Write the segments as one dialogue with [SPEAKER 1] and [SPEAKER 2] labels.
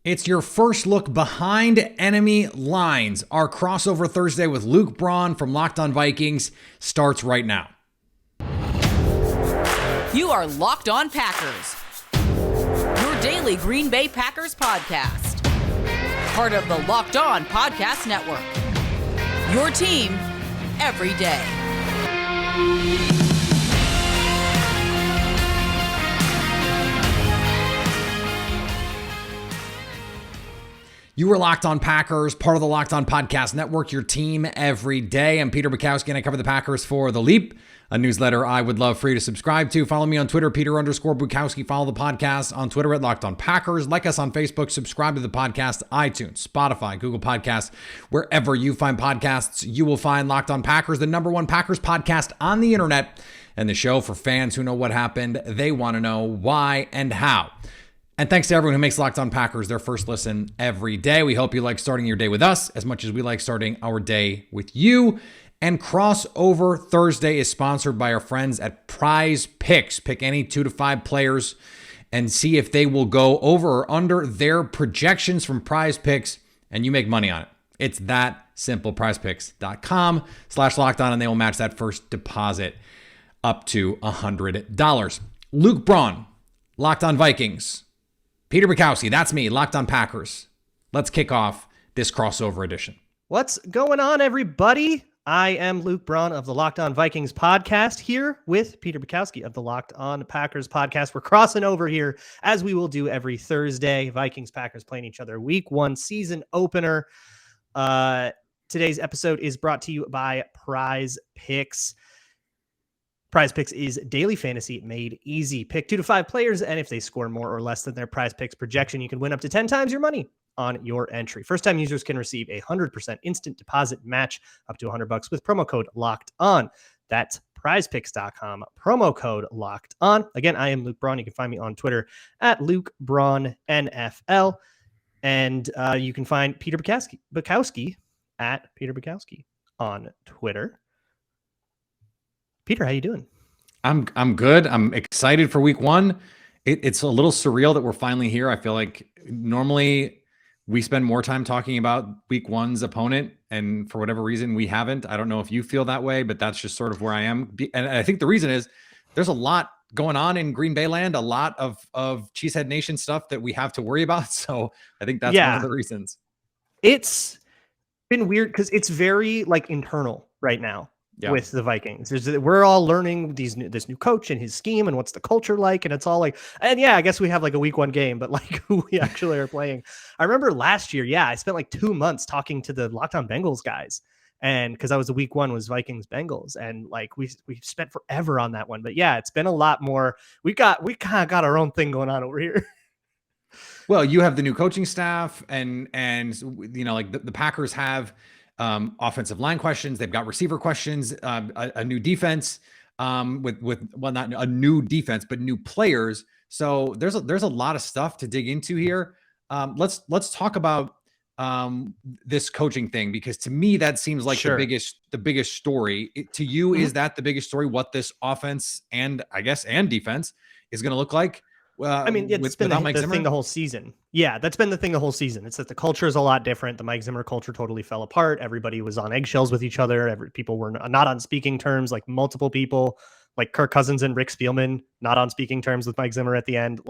[SPEAKER 1] It's your first look behind enemy lines. Our crossover Thursday with Luke Braun from Locked On Vikings starts right now.
[SPEAKER 2] You are Locked On Packers, your daily Green Bay Packers podcast. Part of the Locked On Podcast Network, your team every day.
[SPEAKER 1] You are Locked On Packers, part of the Locked On Podcast Network, your team every day. I'm Peter Bukowski, and I cover the Packers for The Leap, a newsletter I would love for you to subscribe to. Follow me on Twitter, Peter_Bukowski. Follow the podcast on Twitter at Locked On Packers. Like us on Facebook. Subscribe to the podcast, iTunes, Spotify, Google Podcasts. Wherever you find podcasts, you will find Locked On Packers, the number one Packers podcast on the internet, and the show for fans who know what happened. They want to know why and how. And thanks to everyone who makes Locked On Packers their first listen every day. We hope you like starting your day with us as much as we like starting our day with you. And Crossover Thursday is sponsored by our friends at Prize Picks. Pick any 2 to 5 players and see if they will go over or under their projections from Prize Picks, and you make money on it. It's that simple. PrizePicks.com/lockedon, and they will match that first deposit up to $100. Luke Braun, Locked On Vikings. Peter Bukowski, that's me, Locked On Packers. Let's kick off this crossover edition.
[SPEAKER 3] What's going on, everybody? I am Luke Braun of the Locked On Vikings podcast, here with Peter Bukowski of the Locked On Packers podcast. We're crossing over here, as we will do every Thursday. Vikings-Packers playing each other. Week 1 season opener. Today's episode is brought to you by Prize Picks. Prize Picks is daily fantasy made easy. Pick 2 to 5 players, and if they score more or less than their Prize Picks projection, you can win up to 10 times your money on your entry. First-time users can receive a 100% instant deposit match up to $100 with promo code Locked On. That's PrizePicks.com. Promo code Locked On. Again, I am Luke Braun. You can find me on Twitter at Luke Braun NFL, and you can find Peter Bukowski at Peter Bukowski on Twitter. Peter, how you doing?
[SPEAKER 1] I'm good. I'm excited for week 1. It's a little surreal that we're finally here. I feel like normally we spend more time talking about week 1's opponent, and for whatever reason we haven't. I don't know if you feel that way, but that's just sort of where I am. And I think the reason is there's a lot going on in Green Bay land, a lot of Cheesehead Nation stuff that we have to worry about. So I think that's one of the reasons.
[SPEAKER 3] It's been weird because it's very internal right now.
[SPEAKER 1] Yeah.
[SPEAKER 3] With the Vikings, we're all learning this new coach and his scheme and what's the culture like, and it's all and I guess we have a week 1 game, but who we actually are playing. I remember last year, I spent 2 months talking to the Locked On Bengals guys, and because the week 1 was Vikings Bengals, and we spent forever on that one. But it's been a lot more. We kind of got our own thing going on over here.
[SPEAKER 1] Well, you have the new coaching staff, and the Packers have offensive line questions. They've got receiver questions, a new defense, with not a new defense, but new players. So there's a lot of stuff to dig into here. Let's talk about this coaching thing, because to me that seems like the biggest story. To you, is that the biggest story? What this offense and defense is going to look like?
[SPEAKER 3] It's been the thing the whole season. Yeah, that's been the thing the whole season. It's that the culture is a lot different. The Mike Zimmer culture totally fell apart. Everybody was on eggshells with each other. People were not on speaking terms. Multiple people, like Kirk Cousins and Rick Spielman, not on speaking terms with Mike Zimmer at the end.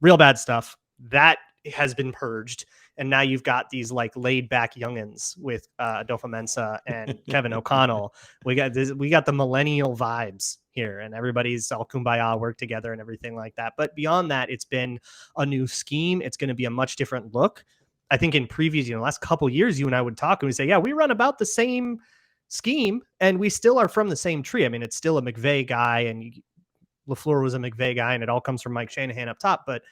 [SPEAKER 3] Real bad stuff. That has been purged. And now you've got these laid back youngins with Adolfo Mensa and Kevin O'Connell. We got the millennial vibes here, and everybody's all kumbaya, work together and everything like that. But beyond that, it's been a new scheme. It's going to be a much different look. I think in previous, last couple of years, you and I would talk and we say, we run about the same scheme and we still are from the same tree. It's still a McVay guy, and LaFleur was a McVay guy, and it all comes from Mike Shanahan up top. But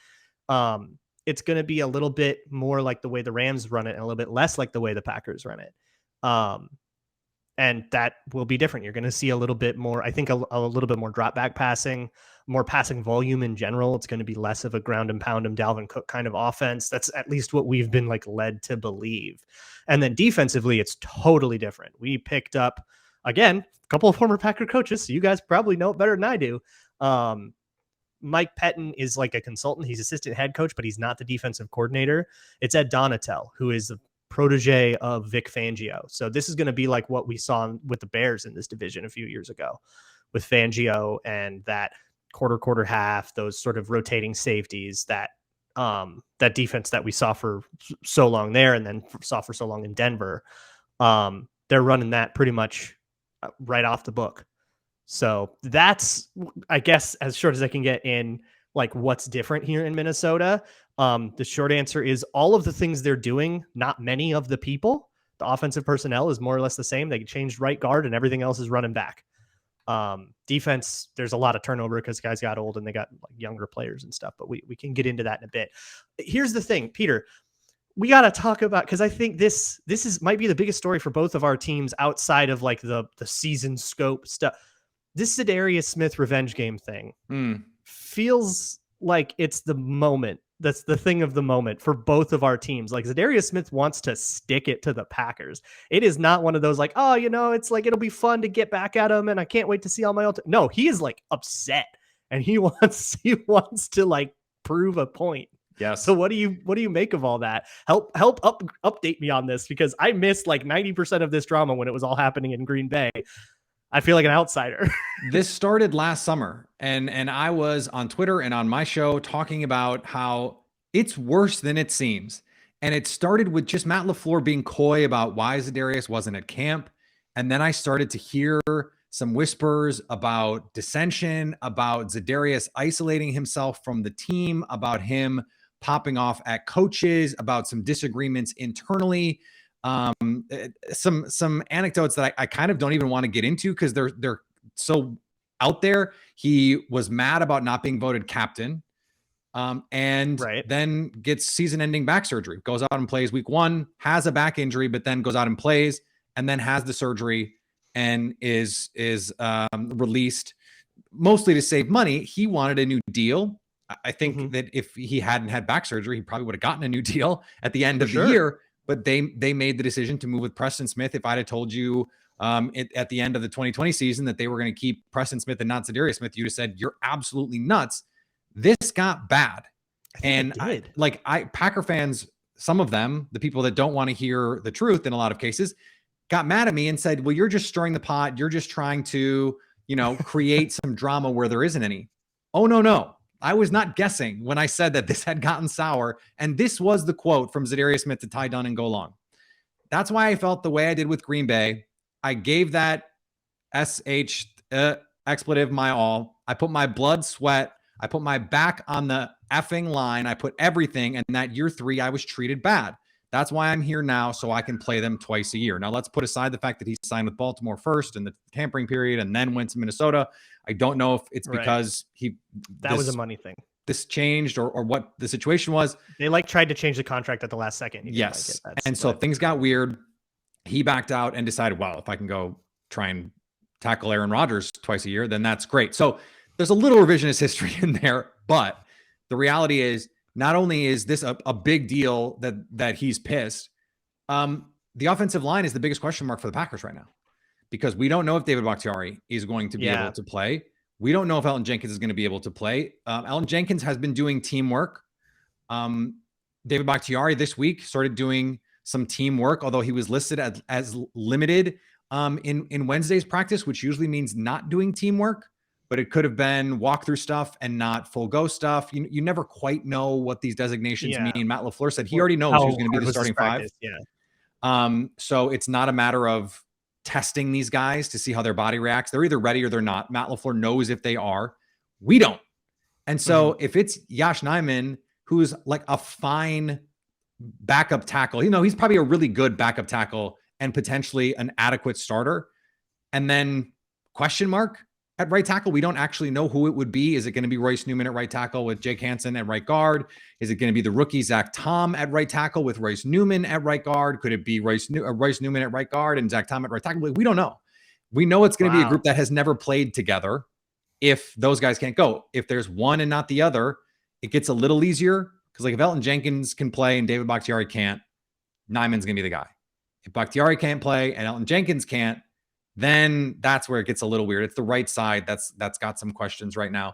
[SPEAKER 3] it's going to be a little bit more like the way the Rams run it and a little bit less like the way the Packers run it. And that will be different. You're going to see a little bit more, I think, a little bit more drop back passing, more passing volume in general. It's going to be less of a ground and pound him, Dalvin Cook kind of offense. That's at least what we've been led to believe. And then defensively, it's totally different. We picked up, again, a couple of former Packer coaches, so you guys probably know it better than I do. Mike Pettin is like a consultant. He's assistant head coach, but he's not the defensive coordinator. It's Ed Donatel, who is the protege of Vic Fangio. So this is going to be like what we saw with the Bears in this division a few years ago with Fangio and that quarter, half, those sort of rotating safeties, that defense that we saw for so long there and then saw for so long in Denver. They're running that pretty much right off the book. So that's, I guess, as short as I can get in like what's different here in Minnesota. The short answer is all of the things they're doing, not many of the people. The offensive personnel is more or less the same. They changed right guard and everything else is running back. Defense, there's a lot of turnover because guys got old and they got like younger players and stuff, but we can get into that in a bit. Here's the thing, Peter, we got to talk about, because I think this might be the biggest story for both of our teams outside of like the season scope stuff. This Za'Darius Smith revenge game thing feels like it's the moment. That's the thing of the moment for both of our teams. Like Za'Darius Smith wants to stick it to the Packers. It is not one of those like, oh, it's like, it'll be fun to get back at him and I can't wait to see all my old. No, he is like upset and he wants to like prove a point.
[SPEAKER 1] Yes.
[SPEAKER 3] So what do you make of all that? Update me on this, because I missed like 90% of this drama when it was all happening in Green Bay. I feel like an outsider.
[SPEAKER 1] This started last summer, and I was on Twitter and on my show talking about how it's worse than it seems. And it started with just Matt LaFleur being coy about why Za'Darius wasn't at camp. And then I started to hear some whispers about dissension, about Za'Darius isolating himself from the team, about him popping off at coaches, about some disagreements internally. Some anecdotes that I kind of don't even want to get into because they're so out there. He was mad about not being voted captain, and then gets season-ending back surgery. Goes out and plays week 1, has a back injury, but then goes out and plays, and then has the surgery and is released mostly to save money. He wanted a new deal. I think that if he hadn't had back surgery, he probably would have gotten a new deal at the end of the year. But they made the decision to move with Preston Smith. If I'd have told you at the end of the 2020 season that they were going to keep Preston Smith and not Za'Darius Smith, you'd have said, you're absolutely nuts. This got bad. And Packer fans, some of them, the people that don't want to hear the truth in a lot of cases, got mad at me and said, well, you're just stirring the pot. You're just trying to, create some drama where there isn't any. Oh, no. I was not guessing when I said that this had gotten sour. And this was the quote from Za'Darius Smith to Ty Dunn and go long. That's why I felt the way I did with Green Bay. I gave that expletive my all. I put my blood, sweat. I put my back on the effing line. I put everything. And that year 3, I was treated bad. That's why I'm here now, so I can play them twice a year. Now, let's put aside the fact that he signed with Baltimore first in the tampering period and then went to Minnesota. I don't know if it's because
[SPEAKER 3] that was a money thing.
[SPEAKER 1] This changed or what the situation was.
[SPEAKER 3] They tried to change the contract at the last second.
[SPEAKER 1] Yes. And so things got weird. He backed out and decided, well, if I can go try and tackle Aaron Rodgers twice a year, then that's great. So there's a little revisionist history in there, but the reality is not only is this a big deal that he's pissed, the offensive line is the biggest question mark for the Packers right now. Because we don't know if David Bakhtiari is going to be able to play. We don't know if Elton Jenkins is going to be able to play. Elton Jenkins has been doing teamwork. David Bakhtiari this week started doing some teamwork, although he was listed as limited in Wednesday's practice, which usually means not doing teamwork, but it could have been walkthrough stuff and not full go stuff. You never quite know what these designations mean. Matt LaFleur said he already knows who's going to be the starting 5. So it's not a matter of testing these guys to see how their body reacts. They're either ready or they're not. Matt LaFleur knows if they are. We don't. And so if it's Yosh Nijman, who's like a fine backup tackle, he's probably a really good backup tackle and potentially an adequate starter. And then question mark at right tackle. We don't actually know who it would be. Is it going to be Royce Newman at right tackle with Jake Hansen at right guard? Is it going to be the rookie Zach Tom at right tackle with Royce Newman at right guard? Could it be Royce Newman at right guard and Zach Tom at right tackle? We don't know. We know it's going to be a group that has never played together. If those guys can't go, if there's one and not the other, it gets a little easier because if Elton Jenkins can play and David Bakhtiari can't, Nijman's going to be the guy. If Bakhtiari can't play and Elton Jenkins can't, then that's where it gets a little weird. It's the right side that's got some questions right now.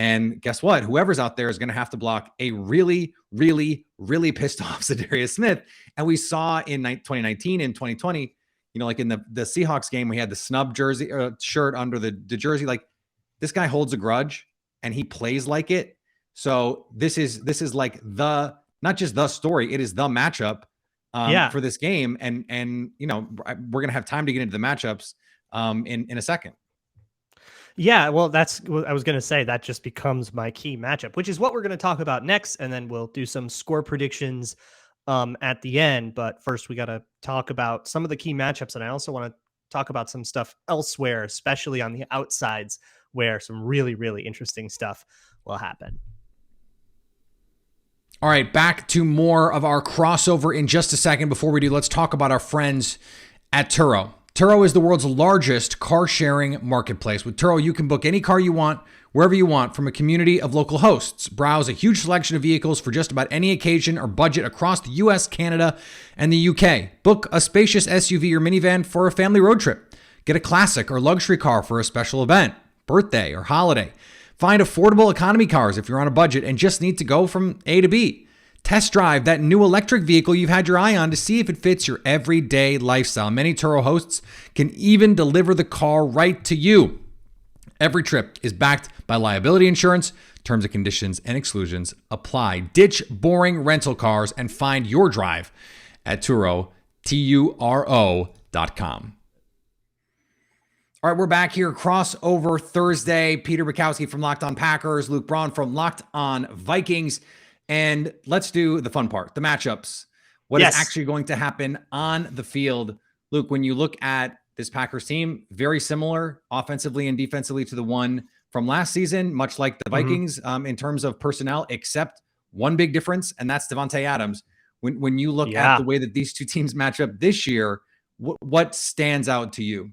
[SPEAKER 1] And guess what? Whoever's out there is going to have to block a really, really, really pissed off Zadarius Smith. And we saw in 2019 and 2020, like in the Seahawks game, we had the snub jersey shirt under the jersey. Like, this guy holds a grudge and he plays like it. So this is like not just the story, it is the matchup for this game. And we're going to have time to get into the matchups in a second.
[SPEAKER 3] Yeah, well, that's what I was going to say. That just becomes my key matchup, which is what we're going to talk about next. And then we'll do some score predictions at the end. But first, we got to talk about some of the key matchups. And I also want to talk about some stuff elsewhere, especially on the outsides, where some really, really interesting stuff will happen.
[SPEAKER 1] All right, back to more of our crossover in just a second. Before we do, let's talk about our friends at Turo. Turo is the world's largest car-sharing marketplace. With Turo, you can book any car you want, wherever you want, from a community of local hosts. Browse a huge selection of vehicles for just about any occasion or budget across the US, Canada, and the UK. Book a spacious SUV or minivan for a family road trip. Get a classic or luxury car for a special event, birthday, or holiday. Find affordable economy cars if you're on a budget and just need to go from A to B. Test drive that new electric vehicle you've had your eye on to see if it fits your everyday lifestyle. Many Turo hosts can even deliver the car right to you. Every trip is backed by liability insurance. Terms and conditions and exclusions apply. Ditch boring rental cars and find your drive at Turo, Turo.com. All right, we're back here. Crossover Thursday. Peter Bukowski from Locked On Packers, Luke Braun from Locked On Vikings. And let's do the fun part, the matchups. What is actually going to happen on the field? Luke, when you look at this Packers team, very similar offensively and defensively to the one from last season, much like the Vikings in terms of personnel, except one big difference, and that's Devontae Adams. When you look at the way that these two teams match up this year, what stands out to you?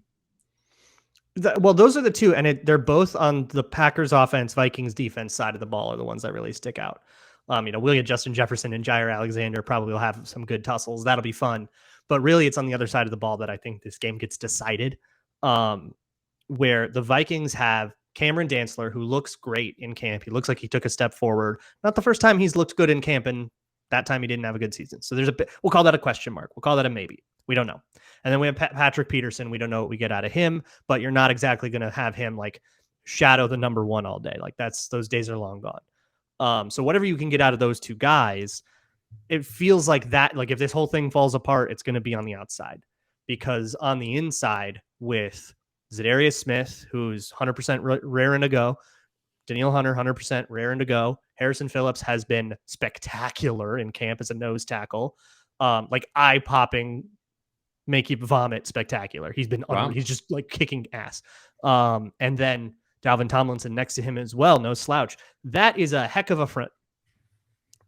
[SPEAKER 3] Well, those are the two, and they're both on the Packers offense, Vikings defense side of the ball are the ones that really stick out. William Justin Jefferson and Jair Alexander probably will have some good tussles. That'll be fun. But really, it's on the other side of the ball that I think this game gets decided, where the Vikings have Cameron Dantzler, who looks great in camp. He looks like he took a step forward. Not the first time he's looked good in camp, and that time he didn't have a good season. So there's we'll call that a question mark. We'll call that a maybe. We don't know. And then we have Patrick Peterson. We don't know what we get out of him, but you're not exactly going to have him like shadow the number one all day. Like those days are long gone. So whatever you can get out of those two guys, it feels like that, like if this whole thing falls apart, it's going to be on the outside, because on the inside with Zadarius Smith, who's 100% raring to go, Danielle Hunter, 100% raring to go. Harrison Phillips has been spectacular in camp as a nose tackle, like eye popping, make you vomit spectacular. He's been, he's just like kicking ass. And then Dalvin Tomlinson next to him as well. No slouch. That is a heck of a front.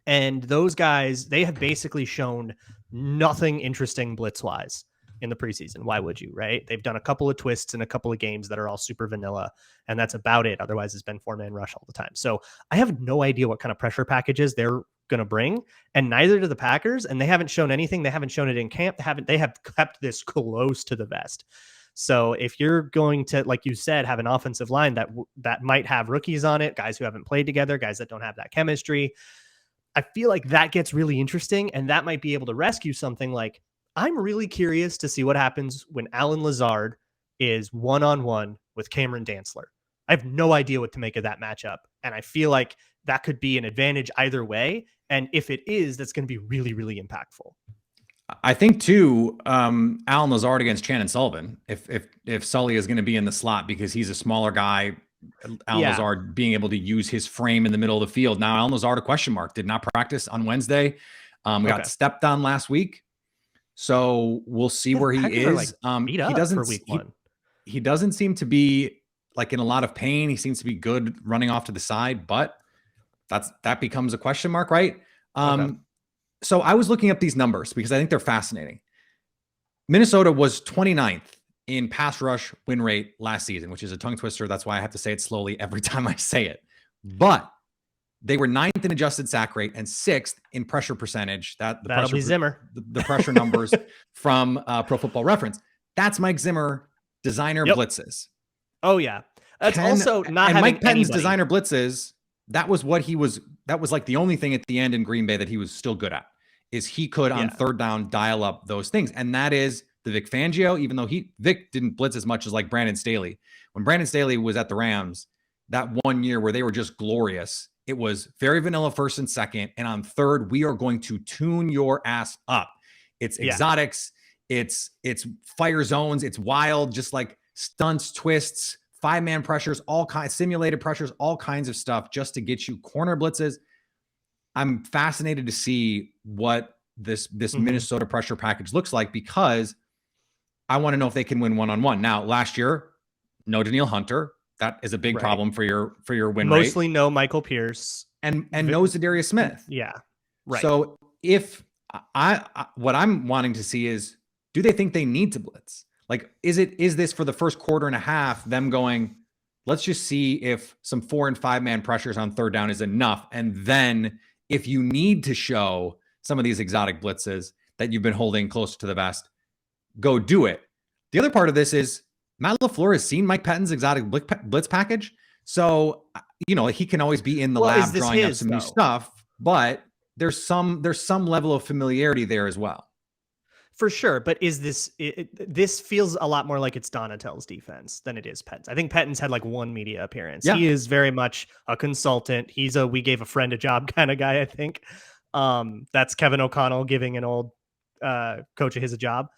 [SPEAKER 3] And those guys, they have basically shown nothing interesting blitz-wise in the preseason. Why would you, right? They've done a couple of twists in a couple of games that are all super vanilla, and that's about it. Otherwise, it's been four-man rush all the time. So I have no idea what kind of pressure packages they're going to bring, and neither do the Packers, and they haven't shown anything. They haven't shown it in camp. They have kept this close to the vest. So if you're going to, like you said, have an offensive line that might have rookies on it, guys who haven't played together, guys that don't have that chemistry, I feel like that gets really interesting, and that might be able to rescue something. Like, I'm really curious to see what happens when Alan Lazard is one-on-one with Cameron Dantzler. I have no idea what to make of that matchup, and I feel like that could be an advantage either way. And if it is, that's going to be really, really impactful.
[SPEAKER 1] I think too, Alan Lazard against Shannon Sullivan, if Sully is going to be in the slot because he's a smaller guy, Alan Lazard being able to use his frame in the middle of the field. Now, Alan Lazard, a question mark, did not practice on Wednesday. Got stepped on last week. So we'll see where he is. He doesn't seem to be like in a lot of pain. He seems to be good running off to the side, but that becomes a question mark, right? So I was looking up these numbers because I think they're fascinating. Minnesota was 29th in pass rush win rate last season, which is a tongue twister. That's why I have to say it slowly every time I say it. But they were 9th in adjusted sack rate and 6th in pressure percentage. That'll
[SPEAKER 3] be Zimmer.
[SPEAKER 1] The pressure numbers from Pro Football Reference. That's Mike Zimmer, designer blitzes.
[SPEAKER 3] Oh, yeah. That's also not
[SPEAKER 1] and
[SPEAKER 3] having
[SPEAKER 1] Mike Pettine's
[SPEAKER 3] anybody.
[SPEAKER 1] designer blitzes. That was what he was. That was like the only thing at the end in Green Bay that he was still good at, is he could on third down dial up those things. And that is the Vic Fangio, even though Vic didn't blitz as much as like Brandon Staley. When Brandon Staley was at the Rams, that one year where they were just glorious, it was very vanilla first and second. And on third, we are going to tune your ass up. It's exotics. It's fire zones. It's wild, just like stunts, twists, 5-man pressures, all kinds, simulated pressures, all kinds of stuff just to get you corner blitzes. I'm fascinated to see what this Minnesota pressure package looks like, because I want to know if they can win one-on-one. Now, last year, no Danielle Hunter. That is a big problem for your win rate.
[SPEAKER 3] Mostly no Michael Pierce.
[SPEAKER 1] And no Zadarius Smith.
[SPEAKER 3] Yeah. Right.
[SPEAKER 1] So if what I'm wanting to see is, do they think they need to blitz? Like, is this for the first quarter and a half, them going, let's just see if some 4 and 5-man pressures on third down is enough. And then if you need to show some of these exotic blitzes that you've been holding close to the vest, go do it. The other part of this is Matt LaFleur has seen Mike Pettine's exotic blitz package. So, he can always be in the lab drawing up some new stuff, but there's some level of familiarity there as well.
[SPEAKER 3] For sure, but is this feels a lot more like it's Donatell's defense than it is Pettine's. I think Pettine's had like one media appearance. Yeah. He is very much a consultant. He's a we gave a friend a job kind of guy, I think. That's Kevin O'Connell giving an old coach of his a job,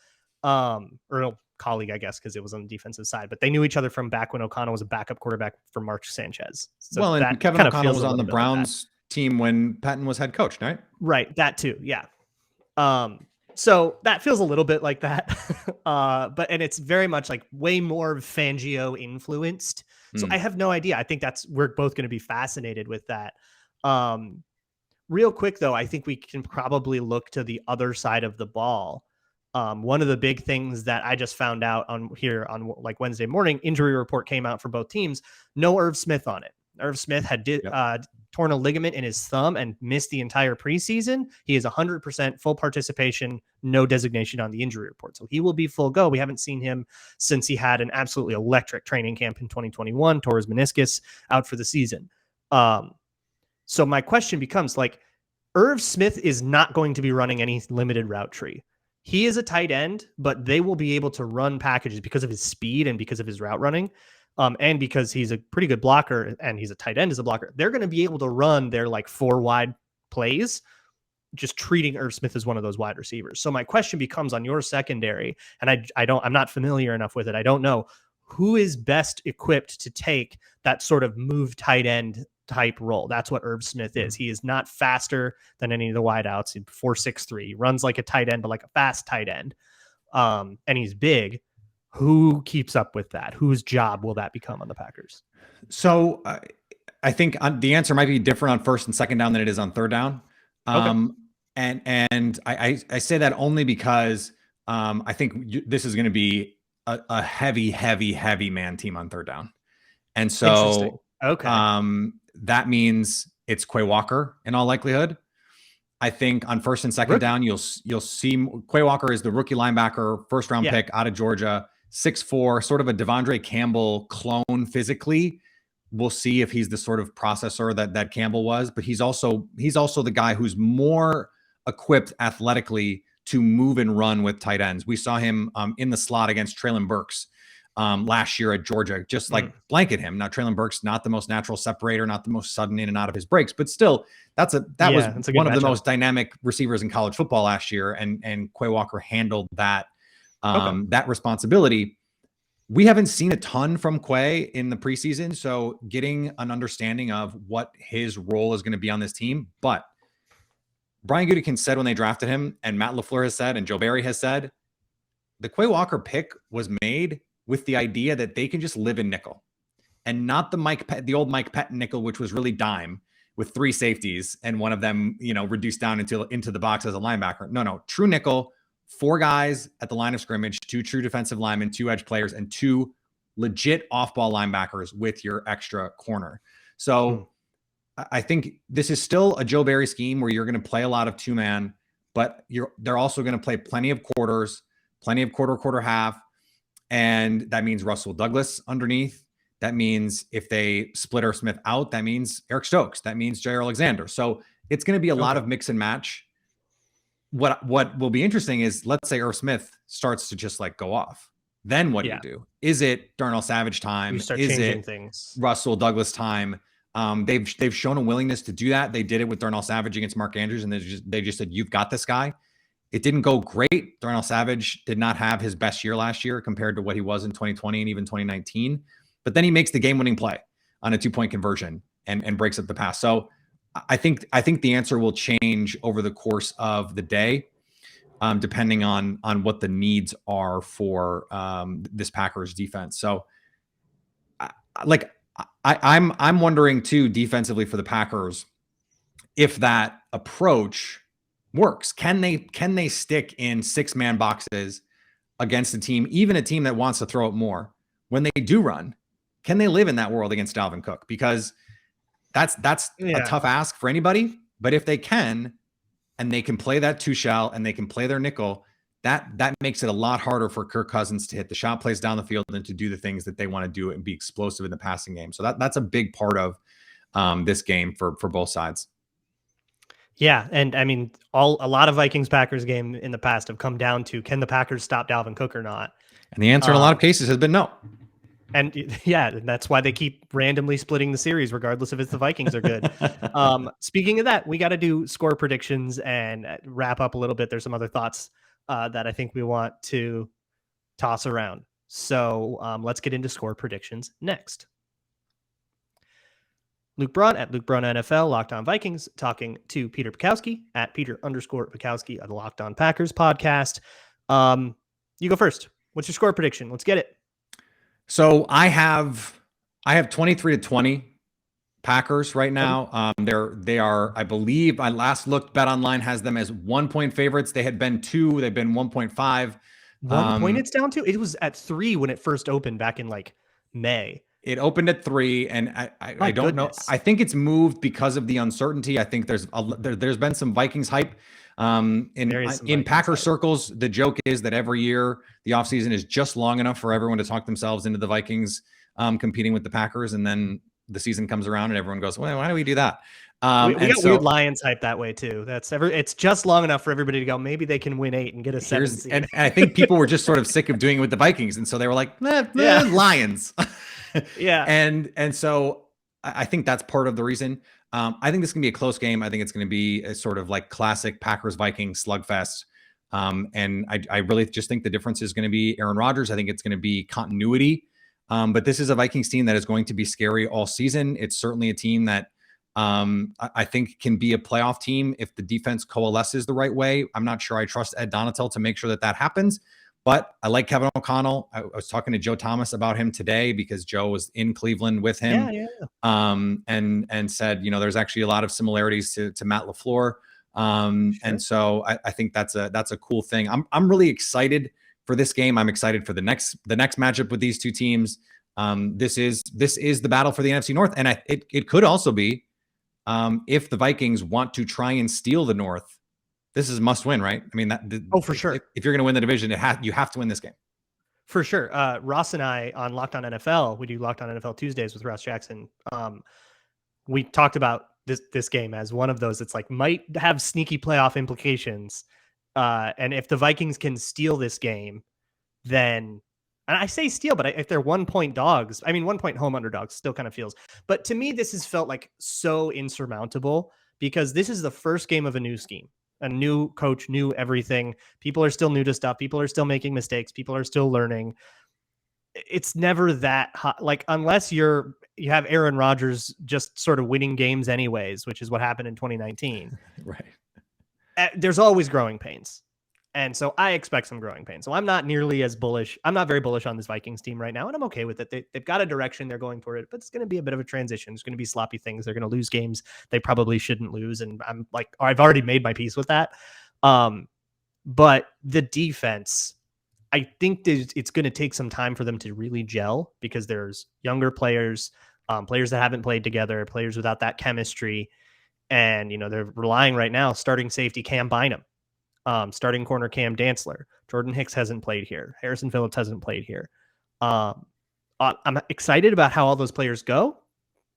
[SPEAKER 3] or an colleague, I guess, because it was on the defensive side. But they knew each other from back when O'Connell was a backup quarterback for Mark Sanchez. So
[SPEAKER 1] and Kevin O'Connell was on the Browns team when Pettine was head coach, right?
[SPEAKER 3] Right, that too, yeah. So that feels a little bit like that. And it's very much like way more Fangio influenced. So I have no idea. I think we're both going to be fascinated with that. Real quick though, I think we can probably look to the other side of the ball. One of the big things that I just found out on like Wednesday morning, injury report came out for both teams. No Irv Smith on it. Irv Smith had torn a ligament in his thumb and missed the entire preseason. He is 100% full participation, no designation on the injury report. So he will be full go. We haven't seen him since he had an absolutely electric training camp in 2021, tore his meniscus, out for the season. So my question becomes, like, Irv Smith is not going to be running any limited route tree. He is a tight end, but they will be able to run packages because of his speed and because of his route running. And because he's a pretty good blocker and he's a tight end as a blocker, they're going to be able to run their like 4 wide plays, just treating Irv Smith as one of those wide receivers. So my question becomes on your secondary, and I'm not familiar enough with it. I don't know who is best equipped to take that sort of move tight end type role. That's what Irv Smith is. He is not faster than any of the wideouts. He's 4.63. He runs like a tight end, but like a fast tight end. And he's big. Who keeps up with that? Whose job will that become on the Packers?
[SPEAKER 1] So I think the answer might be different on first and second down than it is on third down. Okay. And I say that only because I think this is going to be a heavy man team on third down. And so that means it's Quay Walker in all likelihood. I think on first and second down, you'll see Quay Walker is the rookie linebacker, first round pick out of Georgia. 6'4", sort of a Devondre Campbell clone physically. We'll see if he's the sort of processor that Campbell was, but he's also the guy who's more equipped athletically to move and run with tight ends. We saw him in the slot against Treylon Burks last year at Georgia, just like blanket him. Now, Treylon Burks, not the most natural separator, not the most sudden in and out of his breaks, but still that was one of the most dynamic receivers in college football last year. And Quay Walker handled that responsibility. We haven't seen a ton from Quay in the preseason, so getting an understanding of what his role is going to be on this team. But Brian Gutekunst said when they drafted him, and Matt LaFleur has said, and Joe Barry has said, the Quay Walker pick was made with the idea that they can just live in nickel, and not the old Mike Pettin nickel, which was really dime with 3 safeties and one of them, reduced down into the box as a linebacker. No, true nickel. 4 guys at the line of scrimmage, 2 true defensive linemen, 2 edge players, and 2 legit off-ball linebackers with your extra corner. So I think this is still a Joe Barry scheme where you're going to play a lot of 2-man, but they're also going to play plenty of quarters, plenty of quarter half. And that means Russell Douglas underneath. That means if they split Irv Smith out, that means Eric Stokes. That means Jair Alexander. So it's going to be a lot of mix and match. What will be interesting is, let's say Irv Smith starts to just like go off. Then what do you do? Is it Darnell Savage time?
[SPEAKER 3] You start
[SPEAKER 1] is
[SPEAKER 3] changing
[SPEAKER 1] it
[SPEAKER 3] things.
[SPEAKER 1] Russell Douglas time? They've shown a willingness to do that. They did it with Darnell Savage against Mark Andrews, and they just said, you've got this guy. It didn't go great. Darnell Savage did not have his best year last year compared to what he was in 2020 and even 2019. But then he makes the game-winning play on a 2-point conversion and breaks up the pass. So I think the answer will change over the course of the day, depending on what the needs are for this Packers defense. So, I'm wondering too, defensively for the Packers, if that approach works. Can they stick in 6-man boxes against a team, even a team that wants to throw it more, when they do run? Can they live in that world against Dalvin Cook? Because that's a tough ask for anybody. But if they can, and they can play that 2-shell and they can play their nickel, that makes it a lot harder for Kirk Cousins to hit the shot plays down the field and to do the things that they want to do and be explosive in the passing game. So that's a big part of this game for both sides.
[SPEAKER 3] Yeah, and I mean, a lot of Vikings-Packers game in the past have come down to, can the Packers stop Dalvin Cook or not?
[SPEAKER 1] And the answer in a lot of cases has been no.
[SPEAKER 3] And yeah, that's why they keep randomly splitting the series, regardless if it's the Vikings are good. Speaking of that, we got to do score predictions and wrap up a little bit. There's some other thoughts that I think we want to toss around. So let's get into score predictions next. Luke Braun at Luke Braun NFL, Locked On Vikings, talking to Peter Bukowski at Peter_Bukowski of the Locked On Packers podcast. You go first. What's your score prediction? Let's get it.
[SPEAKER 1] So I have 23-20 Packers right now. They are, I believe, I last looked, BetOnline has them as 1-point favorites. They had been 2. They've been 1.5.
[SPEAKER 3] 1 point it's down to? It was at 3 when it first opened back in like May.
[SPEAKER 1] It opened at 3, and I don't know. I think it's moved because of the uncertainty. I think there's been some Vikings hype. In Packer circles, the joke is that every year the offseason is just long enough for everyone to talk themselves into the Vikings competing with the Packers, and then the season comes around and everyone goes, well, why do we do that?
[SPEAKER 3] We got weird Lions hype that way too. It's just long enough for everybody to go, maybe they can win 8 and get a 7 seed.
[SPEAKER 1] And I think people were just sort of sick of doing it with the Vikings, and so they were like, Lions.
[SPEAKER 3] Yeah.
[SPEAKER 1] And so I think that's part of the reason. I think this is going to be a close game. I think it's going to be a sort of like classic Packers-Vikings slugfest. And I really just think the difference is going to be Aaron Rodgers. I think it's going to be continuity. But this is a Vikings team that is going to be scary all season. It's certainly a team that I think can be a playoff team if the defense coalesces the right way. I'm not sure I trust Ed Donatel to make sure that happens. But I like Kevin O'Connell. I was talking to Joe Thomas about him today because Joe was in Cleveland with him. And said, there's actually a lot of similarities to Matt LaFleur. And so I think that's a cool thing. I'm really excited for this game. I'm excited for the next matchup with these two teams. This is the battle for the NFC North. And it could also be if the Vikings want to try and steal the North. This is a must win, right? I mean,
[SPEAKER 3] for sure.
[SPEAKER 1] If you're going to win the division, you have to win this game.
[SPEAKER 3] For sure. Ross and I on Locked On NFL, we do Locked On NFL Tuesdays with Ross Jackson. We talked about this game as one of those that's like might have sneaky playoff implications. And if the Vikings can steal this game, then, and I say steal, but if they're 1-point dogs, 1-point home underdogs still kind of feels. But to me, this has felt like so insurmountable because this is the first game of a new scheme. A new coach, new everything. People are still new to stuff. People are still making mistakes. People are still learning. It's never that hot. Like, unless you have Aaron Rodgers just sort of winning games anyways, which is what happened in 2019.
[SPEAKER 1] Right.
[SPEAKER 3] There's always growing pains. And so I expect some growing pains. So I'm not nearly as bullish. I'm not very bullish on this Vikings team right now, and I'm okay with it. They've got a direction. They're going for it, but it's going to be a bit of a transition. It's going to be sloppy things. They're going to lose games they probably shouldn't lose. And I'm like, I've already made my peace with that. But the defense, I think it's going to take some time for them to really gel because there's younger players, players that haven't played together, players without that chemistry. And, they're relying right now, starting safety Cam Bynum. Starting corner Cam Dantzler. Jordan Hicks hasn't played here. Harrison Phillips hasn't played here. I'm excited about how all those players go,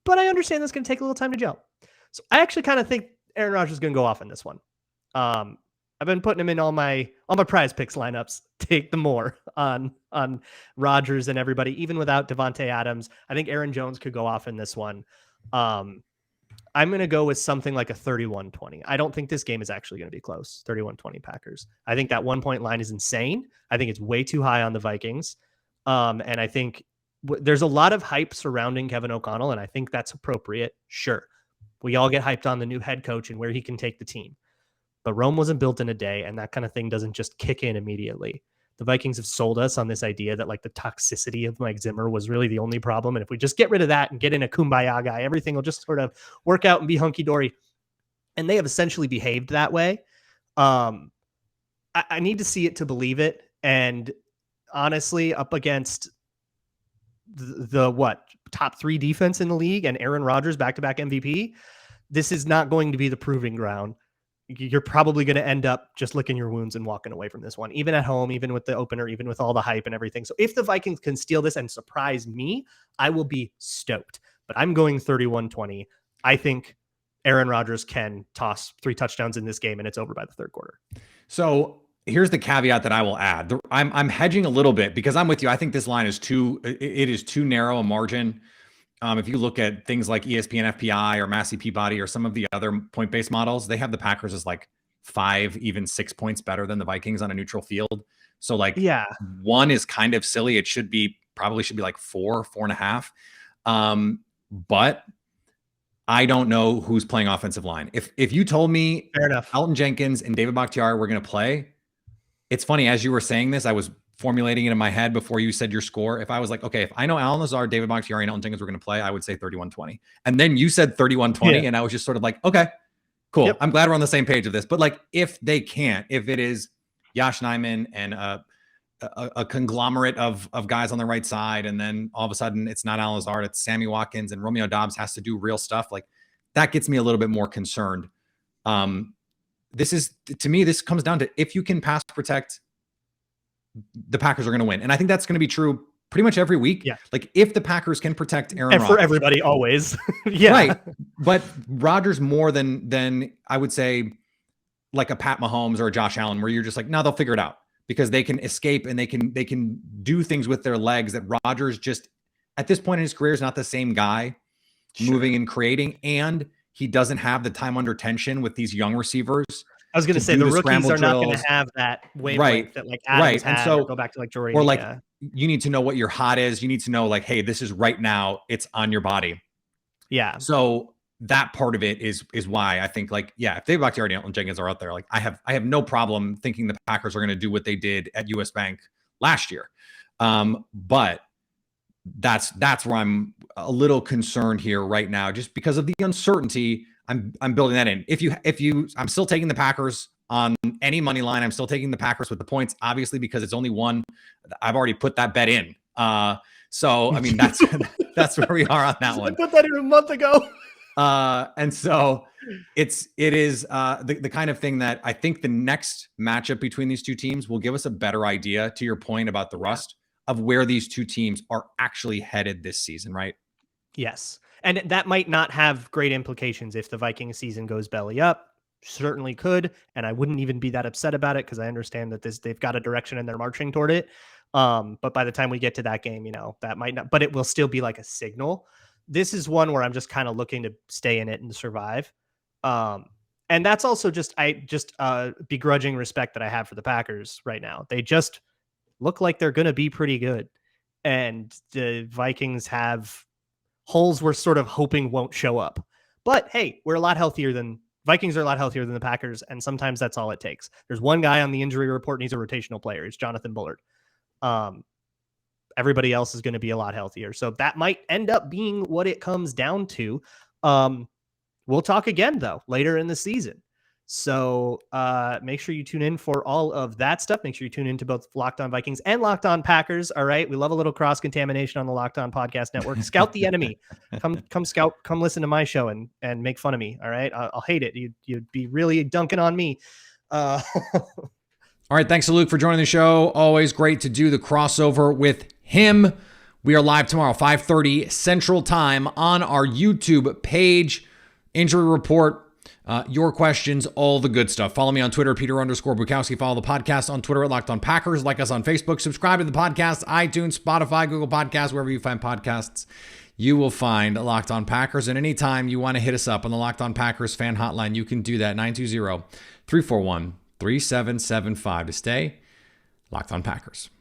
[SPEAKER 3] but I understand that's going to take a little time to gel. So I actually kind of think Aaron Rodgers is going to go off in this one. I've been putting him in all my prize picks lineups. Take the more on Rodgers and everybody, even without Devontae Adams. I think Aaron Jones could go off in this one. I'm going to go with something like a 31-20. I don't think this game is actually going to be close. 31-20 Packers. I think that 1 point line is insane. I think it's way too high on the Vikings. And I think there's a lot of hype surrounding Kevin O'Connell, and I think that's appropriate. Sure. We all get hyped on the new head coach and where he can take the team. But Rome wasn't built in a day, and that kind of thing doesn't just kick in immediately. The Vikings have sold us on this idea that like the toxicity of Mike Zimmer was really the only problem. And if we just get rid of that and get in a kumbaya guy, everything will just sort of work out and be hunky-dory. And they have essentially behaved that way. I need to see it to believe it. And honestly, up against the top 3 defense in the league and Aaron Rodgers, back-to-back MVP, this is not going to be the proving ground. You're probably going to end up just licking your wounds and walking away from this one, even at home, even with the opener, even with all the hype and everything. So if the Vikings can steal this and surprise me, I will be stoked. But I'm going 31-20. I think Aaron Rodgers can toss 3 touchdowns in this game, and it's over by the third quarter.
[SPEAKER 1] So here's the caveat that I will add. I'm hedging a little bit because I'm with you. I think this line is too narrow a margin. If you look at things like ESPN FPI or Massey Peabody or some of the other point-based models, they have the Packers as like 5, even 6 points better than the Vikings on a neutral field. So like 1 is kind of silly. It probably should be like 4.5. But I don't know who's playing offensive line. If you told me
[SPEAKER 3] fair enough,
[SPEAKER 1] Elton Jenkins and David Bakhtiari were going to play, it's funny, as you were saying this, I was formulating it in my head before you said your score. If I was like, okay, if I know Alan Lazard, David Bakhtiari, and Elton Jenkins were going to play, I would say 31-20. And then you said 31-20, and I was just sort of like, okay, cool. Yep. I'm glad we're on the same page of this. But like, if they can't, if it is Yosh Nijman and a conglomerate of guys on the right side, and then all of a sudden it's not Alan Lazard, it's Sammy Watkins, and Romeo Doubs has to do real stuff, like that gets me a little bit more concerned. To me, this comes down to if you can pass protect, the Packers are going to win. And I think that's going to be true pretty much every week.
[SPEAKER 3] Yeah.
[SPEAKER 1] Like if the Packers can protect Aaron Rodgers.
[SPEAKER 3] For everybody always. Yeah.
[SPEAKER 1] Right. But Rodgers more than I would say like a Pat Mahomes or a Josh Allen, where you're just like, no, they'll figure it out because they can escape and they can do things with their legs that Rodgers just at this point in his career is not the same guy moving and creating. And he doesn't have the time under tension with these young receivers.
[SPEAKER 3] I was going to say the rookies are not going to have that wavelength that like Adams had, and so go back to like Jordan.
[SPEAKER 1] Or like you need to know what your hot is. You need to know like, hey, this is right now. It's on your body.
[SPEAKER 3] Yeah.
[SPEAKER 1] So that part of it is why I think like, yeah, if David Bakhtiari and Elton Jenkins are out there, like I have no problem thinking the Packers are going to do what they did at US Bank last year. But that's where I'm a little concerned here right now, just because of the uncertainty. I'm building that in. If you, I'm still taking the Packers on any money line. I'm still taking the Packers with the points, obviously, because it's only 1. I've already put that bet in. So I mean, that's where we are on that one.
[SPEAKER 3] I put that in a month ago.
[SPEAKER 1] And so it is the kind of thing that I think the next matchup between these two teams will give us a better idea, to your point about the rust, of where these two teams are actually headed this season, right?
[SPEAKER 3] Yes. And that might not have great implications if the Vikings season goes belly up. Certainly could. And I wouldn't even be that upset about it because I understand that they've got a direction and they're marching toward it. But by the time we get to that game, that might not, but it will still be like a signal. This is one where I'm just kind of looking to stay in it and survive. And that's also just begrudging respect that I have for the Packers right now. They just look like they're going to be pretty good. And the Vikings have holes we're sort of hoping won't show up. But hey, Vikings are a lot healthier than the Packers, and sometimes that's all it takes. There's one guy on the injury report, and he's a rotational player. It's Jonathan Bullard. Everybody else is going to be a lot healthier. So that might end up being what it comes down to. We'll talk again, though, later in the season. So make sure you tune in for all of that stuff. Make sure you tune into both Locked On Vikings and Locked On Packers. All right. We love a little cross-contamination on the Locked On Podcast Network. Scout the enemy. Come listen to my show and make fun of me. All right. I'll hate it. You'd be really dunking on me.
[SPEAKER 1] All right. Thanks to Luke for joining the show. Always great to do the crossover with him. We are live tomorrow, 5:30 Central Time on our YouTube page. Injury report, your questions, all the good stuff. Follow me on Twitter, Peter_Bukowski. Follow the podcast on Twitter at Locked On Packers. Like us on Facebook. Subscribe to the podcast, iTunes, Spotify, Google Podcasts, wherever you find podcasts. You will find Locked On Packers. And anytime you want to hit us up on the Locked On Packers fan hotline, you can do that, 920-341-3775 to stay Locked On Packers.